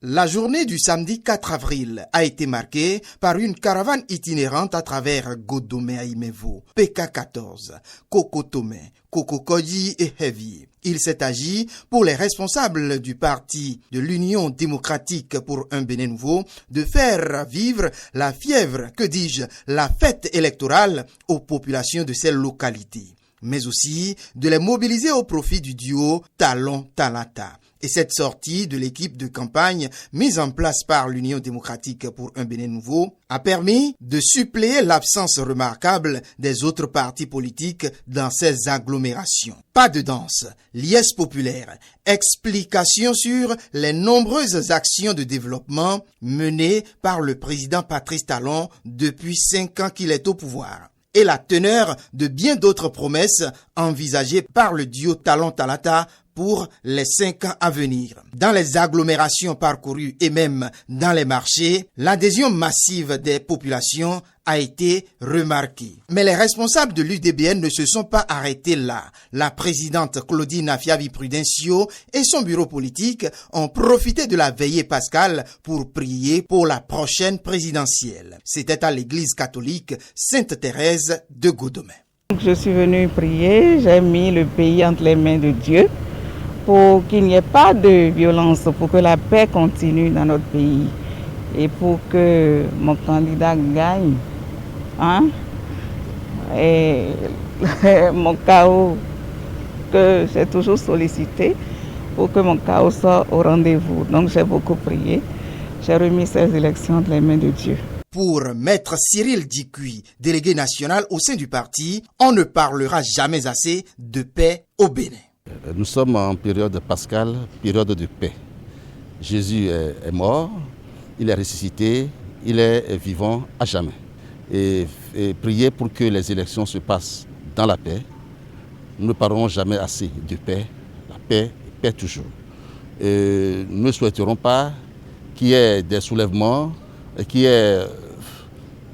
La journée du samedi 4 avril a été marquée par une caravane itinérante à travers Godomé à Imevo, PK14, Kokotomé, Kokokodji et Heavy. Il s'est agi pour les responsables du parti de l'Union démocratique pour un Bénin nouveau de faire vivre la fièvre, que dis-je, la fête électorale aux populations de ces localités, mais aussi de les mobiliser au profit du duo Talon-Talata. Et cette sortie de l'équipe de campagne mise en place par l'Union démocratique pour un Bénin nouveau a permis de suppléer l'absence remarquable des autres partis politiques dans ces agglomérations. Pas de danse, liesse populaire, explication sur les nombreuses actions de développement menées par le président Patrice Talon depuis 5 ans qu'il est au pouvoir, et la teneur de bien d'autres promesses envisagées par le duo Talon-Talata pour les 5 ans à venir. Dans les agglomérations parcourues et même dans les marchés, l'adhésion massive des populations a été remarquée. Mais les responsables de l'UDBN ne se sont pas arrêtés là. La présidente Claudine Afiavi-Prudencio et son bureau politique ont profité de la veillée pascale pour prier pour la prochaine présidentielle. C'était à l'église catholique Sainte-Thérèse de Godomé. Je suis venue prier, j'ai mis le pays entre les mains de Dieu pour qu'il n'y ait pas de violence, pour que la paix continue dans notre pays et pour que mon candidat gagne. Et mon chaos que j'ai toujours sollicité pour que mon chaos soit au rendez-vous. Donc j'ai beaucoup prié, j'ai remis ces élections entre les mains de Dieu. Pour Maître Cyril Dikui, délégué national au sein du parti, on ne parlera jamais assez de paix au Bénin. Nous sommes en période pascale, période de paix. Jésus est mort, il est ressuscité, il est vivant à jamais. Et prier pour que les élections se passent dans la paix. Nous ne parlerons jamais assez de paix, la paix toujours. Et nous ne souhaiterons pas qu'il y ait des soulèvements, qu'il y ait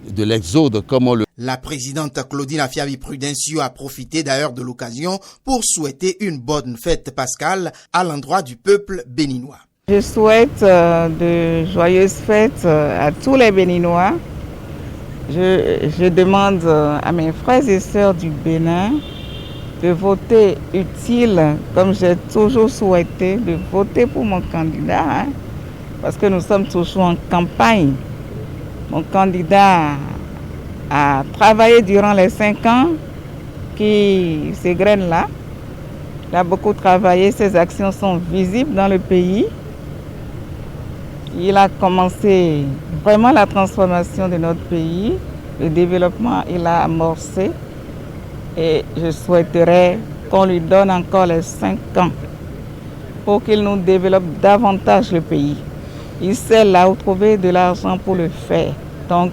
de l'exode comme on le... La présidente Claudine Afiavi-Prudencio a profité d'ailleurs de l'occasion pour souhaiter une bonne fête pascale à l'endroit du peuple béninois. Je souhaite de joyeuses fêtes à tous les Béninois. Je demande à mes frères et sœurs du Bénin de voter utile, comme j'ai toujours souhaité, de voter pour mon candidat, parce que nous sommes toujours en campagne. Mon candidat a travaillé durant les 5 ans qui s'égrènent là. Il a beaucoup travaillé, ses actions sont visibles dans le pays. Il a commencé vraiment la transformation de notre pays. Le développement, il a amorcé. Et je souhaiterais qu'on lui donne encore les 5 ans pour qu'il nous développe davantage le pays. Il sait là où trouver de l'argent pour le faire. Donc,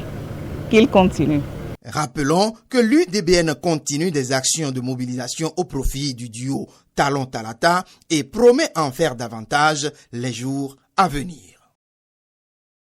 qu'il continue. Rappelons que l'UDBN continue des actions de mobilisation au profit du duo Talon-Talata et promet en faire davantage les jours à venir.